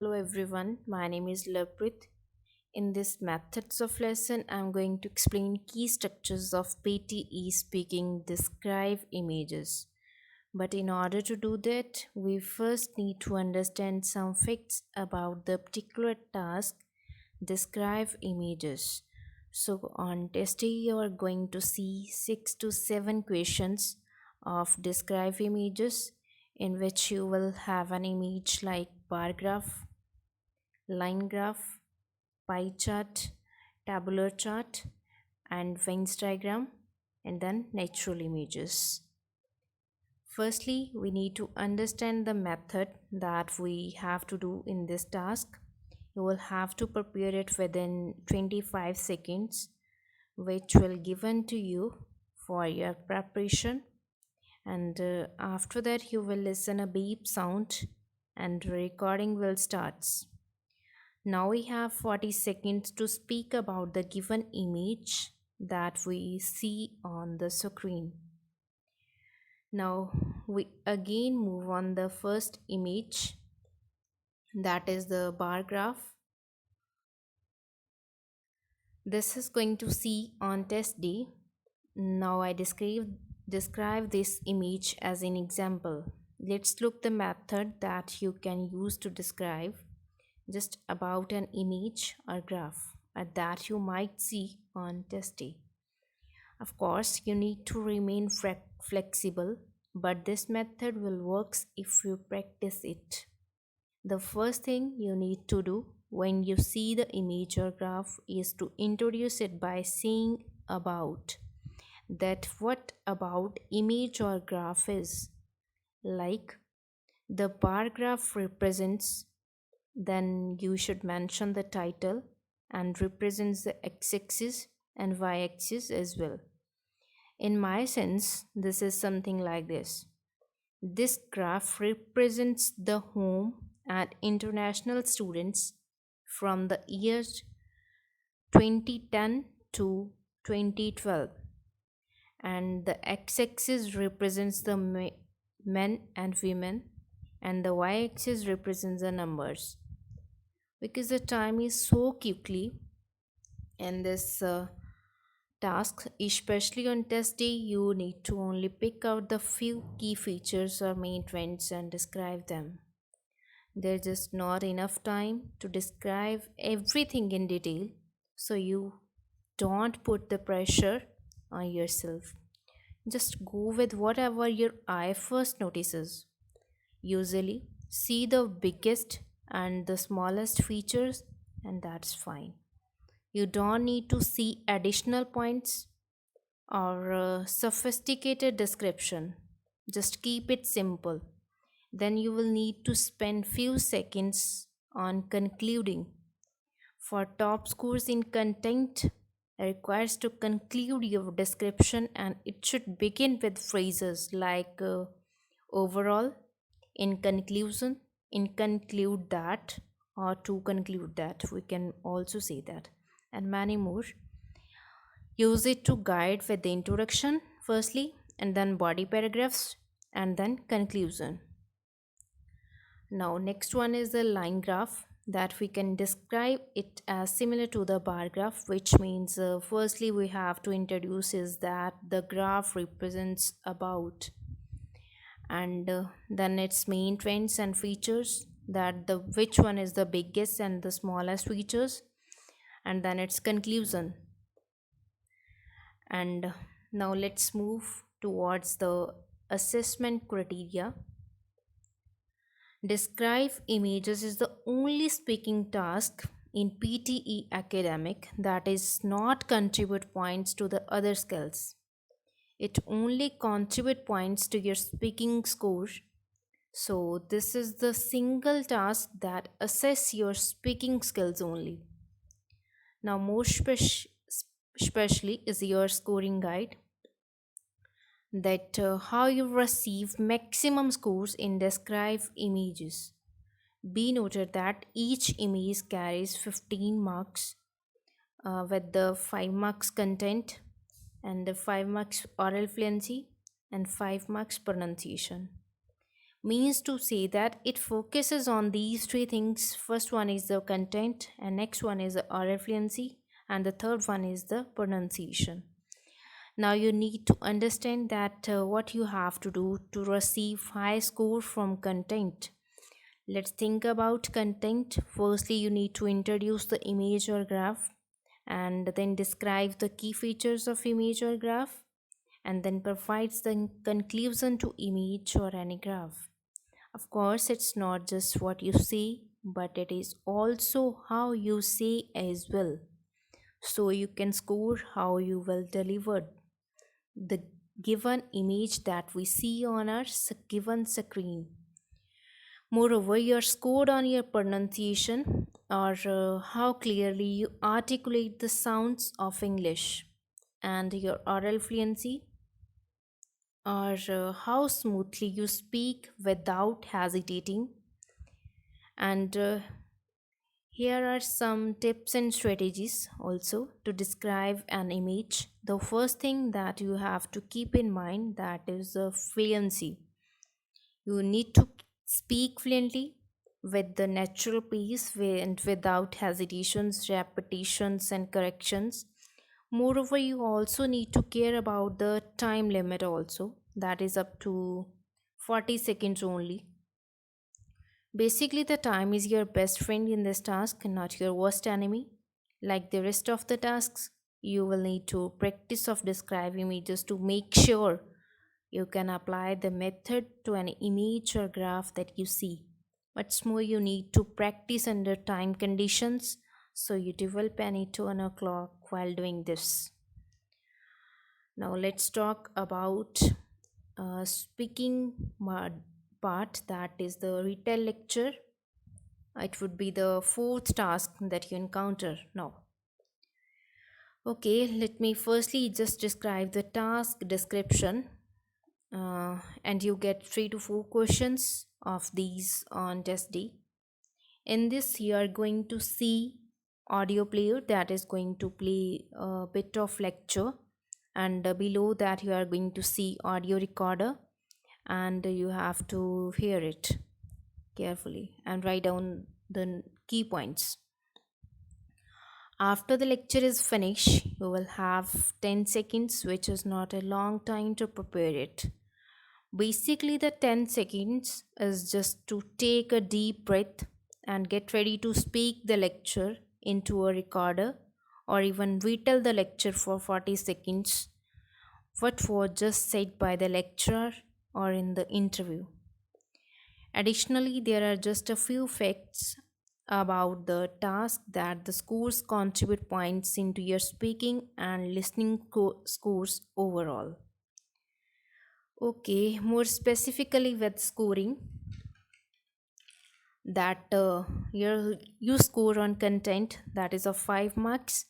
Hello everyone, my name is Lavprit. In this methods of lesson, I'm going to explain key structures of PTE speaking describe images. But in order to do that, we first need to understand some facts about the particular task describe images. So on test day, you are going to see 6 to 7 questions of describe images in which you will have an image like bar graph, line graph, pie chart, tabular chart, and Venn diagram, and then natural images. Firstly, we need to understand the method that we have to do in this task. You will have to prepare it within 25 seconds, which will given to you for your preparation. And after that, you will listen a beep sound, and recording will start. Now we have 40 seconds to speak about the given image that we see on the screen. Now we again move on the first image, that is the bar graph. This is going to see on test day. Now I describe this image as an example. Let's look the method that you can use to describe just about an image or graph that you might see on test day. Of course, you need to remain flexible, but this method will work if you practice it. The first thing you need to do when you see the image or graph is to introduce it by saying about that what about image or graph is. Like the bar graph represents, then you should mention the title and represents the x-axis and y-axis as well. In my sense, this is something like this. This graph represents the home and international students from the years 2010 to 2012, and the x-axis represents the men and women, and the y-axis represents the numbers. Because the time is so quickly in this task, especially on test day, you need to only pick out the few key features or main trends and describe them. There's just not enough time to describe everything in detail, so you don't put the pressure on yourself. Just go with whatever your eye first notices. Usually, see the biggest and the smallest features, and that's fine. You don't need to see additional points or sophisticated description. Just keep it simple. Then you will need to spend few seconds on concluding. For top scores in content, requires to conclude your description, and it should begin with phrases like overall, in conclusion, in conclude that, or to conclude that. We can also say that, and many more. Use it to guide with the introduction firstly, and then body paragraphs, and then conclusion. Now next one is the line graph, that we can describe it as similar to the bar graph, which means firstly we have to introduce is that the graph represents about, and then its main trends and features, that the which one is the biggest and the smallest features, and then its conclusion. And now let's move towards the assessment criteria. Describe images is the only speaking task in PTE Academic that is not contribute points to the other skills. It only contribute points to your speaking score. So this is the single task that assess your speaking skills only. Now especially is your scoring guide, that how you receive maximum scores in describe images. Be noted that each image carries 15 marks with the 5 marks content, and the 5 marks oral fluency, and 5 marks pronunciation. means to say that it focuses on these three things. First one is the content, and next one is the oral fluency, and the third one is the pronunciation. Now you need to understand that what you have to do to receive high score from content. Let's think about content. Firstly, you need to introduce the image or graph, and then describe the key features of image or graph, and then provides the conclusion to image or any graph. Of course, it's not just what you say, but it is also how you say as well. So you can score how you will deliver the given image that we see on our given screen. Moreover, you're scored on your pronunciation or how clearly you articulate the sounds of English, and your oral fluency or how smoothly you speak without hesitating. And here are some tips and strategies also to describe an image. The first thing that you have to keep in mind, that is fluency. You need to speak fluently with the natural pace and without hesitations, repetitions, and corrections. Moreover, you also need to care about the time limit also, that is up to 40 seconds only. Basically, the time is your best friend in this task, not your worst enemy. Like the rest of the tasks, you will need to practice of describing images to make sure you can apply the method to an image or graph that you see. What's more, you need to practice under time conditions so you develop an internal clock while doing this. Now, let's talk about speaking part, that is the Retell lecture. It would be the fourth task that you encounter now. Okay, let me firstly just describe the task description. And you get 3 to 4 questions of these on test day. In this, you are going to see audio player that is going to play a bit of lecture, and below that you are going to see audio recorder, and you have to hear it carefully and write down the key points. After the lecture is finished, you will have 10 seconds, which is not a long time to prepare it. Basically, the 10 seconds is just to take a deep breath and get ready to speak the lecture into a recorder, or even retell the lecture for 40 seconds, what was just said by the lecturer or in the interview. Additionally, there are just a few facts about the task that the scores contribute points into your speaking and listening scores overall. Okay, more specifically with scoring, that you score on content, that is of 5 marks,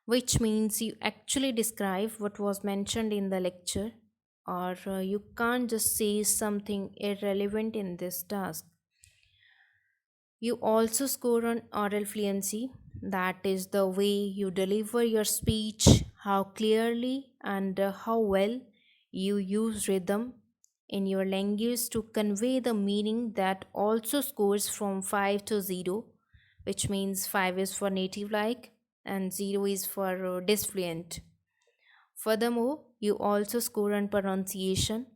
which means you actually describe what was mentioned in the lecture, or you can't just say something irrelevant in this task. You also score on oral fluency, that is the way you deliver your speech, how clearly and how well you use rhythm in your language to convey the meaning. That also scores from 5 to 0, which means 5 is for native like and 0 is for disfluent. Furthermore, you also score on pronunciation,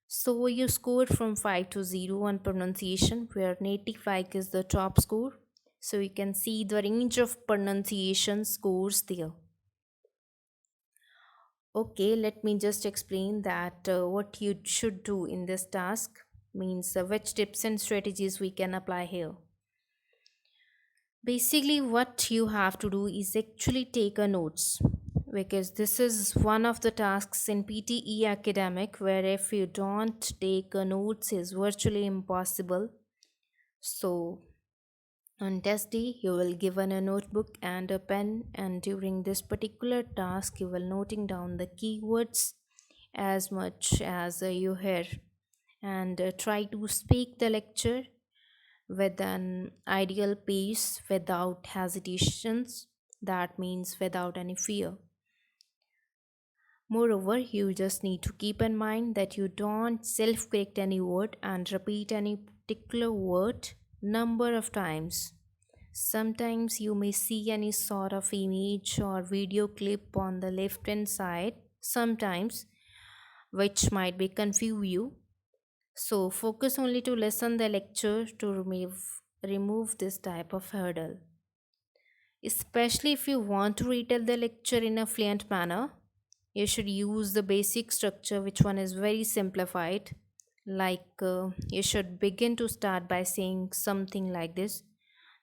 so you scored from 5 to 0 on pronunciation, where native like is the top score. So you can see the range of pronunciation scores there. Okay, let me just explain that what you should do in this task, means which tips and strategies we can apply here. Basically, what you have to do is actually take a notes, because this is one of the tasks in PTE Academic where if you don't take a notes is virtually impossible. So on test day, you will given a notebook and a pen, and during this particular task, you will noting down the keywords as much as you hear, and try to speak the lecture with an ideal pace without hesitations. That means without any fear. Moreover, you just need to keep in mind that you don't self correct any word and repeat any particular word number of times. Sometimes you may see any sort of image or video clip on the left hand side, sometimes, which might be confuse you. So focus only to listen the lecture to remove this type of hurdle. Especially if you want to retell the lecture in a fluent manner, you should use the basic structure, which one is very simplified. You should begin to start by saying something like this: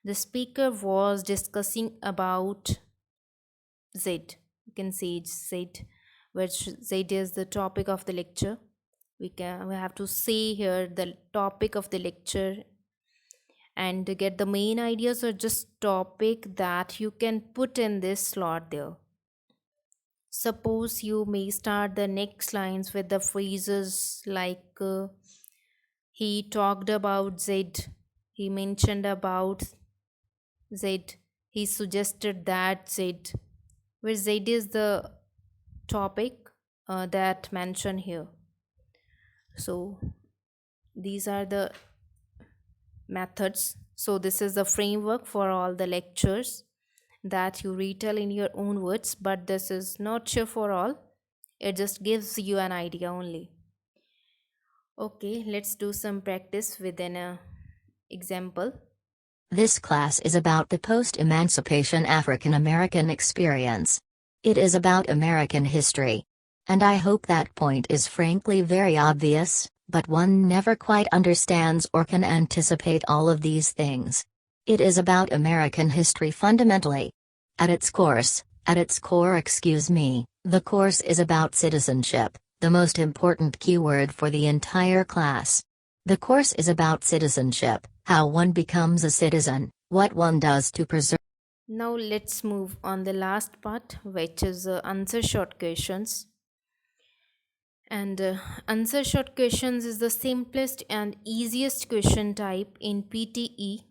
the speaker was discussing about Z. You can say Z, which Z is the topic of the lecture. We have to say here the topic of the lecture and to get the main ideas or just topic that you can put in this slot there. Suppose you may start the next lines with the phrases he talked about Z, he mentioned about Z, he suggested that Z, where Z is the topic that mentioned here. So these are the methods. So this is the framework for all the lectures that you retell in your own words, but this is not sure for all. It just gives you an idea only. Okay, let's do some practice within a example. This class is about the post-emancipation African American experience. It is about American history. And I hope that point is frankly very obvious, but one never quite understands or can anticipate all of these things. It is about American history fundamentally. At its core, the course is about citizenship, the most important keyword for the entire class. The course is about citizenship, how one becomes a citizen, what one does to preserve. Now let's move on the last part, which is answer short questions. And answer short questions is the simplest and easiest question type in PTE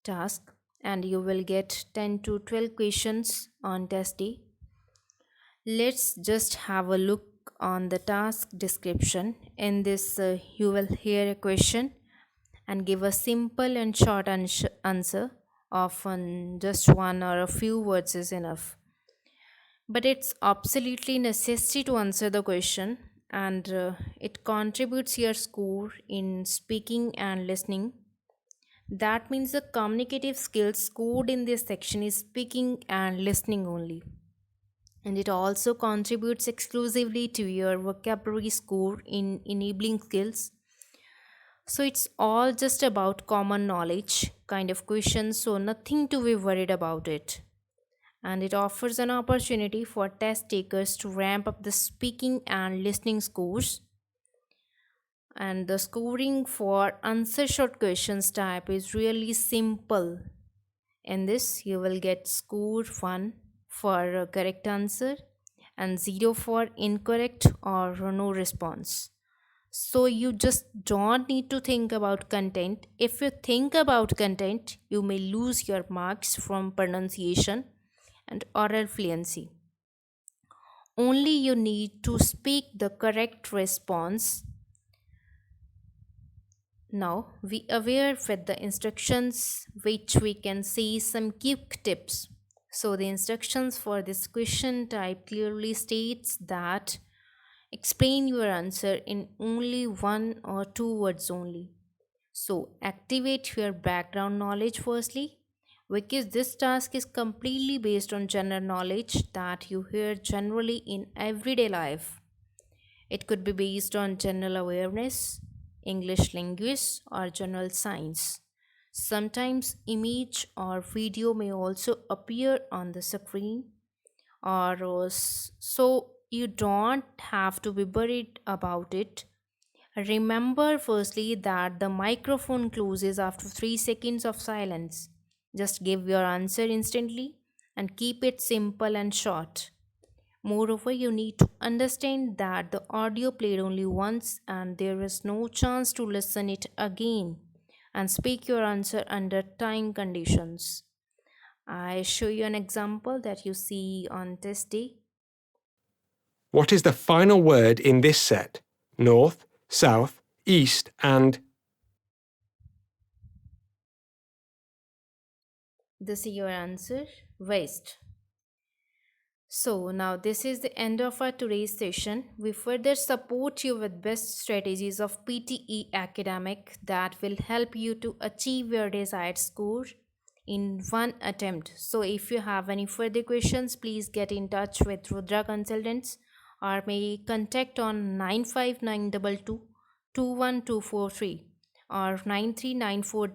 task, and you will get 10 to 12 questions on test day. Let's just have a look on the task description. In this, you will hear a question and give a simple and short answer. Often, just one or a few words is enough. But it's absolutely necessary to answer the question, and it contributes your score in speaking and listening. That means the communicative skills scored in this section is speaking and listening only. And it also contributes exclusively to your vocabulary score in enabling skills. So it's all just about common knowledge kind of questions, so nothing to be worried about it. And it offers an opportunity for test takers to ramp up the speaking and listening scores. And the scoring for answer short questions type is really simple. In this, you will get score 1 for a correct answer and 0 for incorrect or no response. So you just don't need to think about content. If you think about content, you may lose your marks from pronunciation and oral fluency. Only you need to speak the correct response. Now we aware with the instructions, which we can see some quick tips. So the instructions for this question type clearly states that explain your answer in only one or two words only. So activate your background knowledge firstly, because this task is completely based on general knowledge that you hear generally in everyday life. It could be based on general awareness, English language, or general science. Sometimes image or video may also appear on the screen, so you don't have to be worried about it. Remember firstly that the microphone closes after 3 seconds of silence. Just give your answer instantly and keep it simple and short. Moreover, you need to understand that the audio played only once and there is no chance to listen it again and speak your answer under time conditions. I show you an example that you see on test day. What is the final word in this set? North, south, east, and... This is your answer, west. So now this is the end of our today's session. We further support you with best strategies of PTE Academic that will help you to achieve your desired score in one attempt. So if you have any further questions, please get in touch with Rudra Consultants or may contact on 95922 21243 or 9394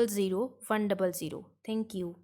000 100. Thank you.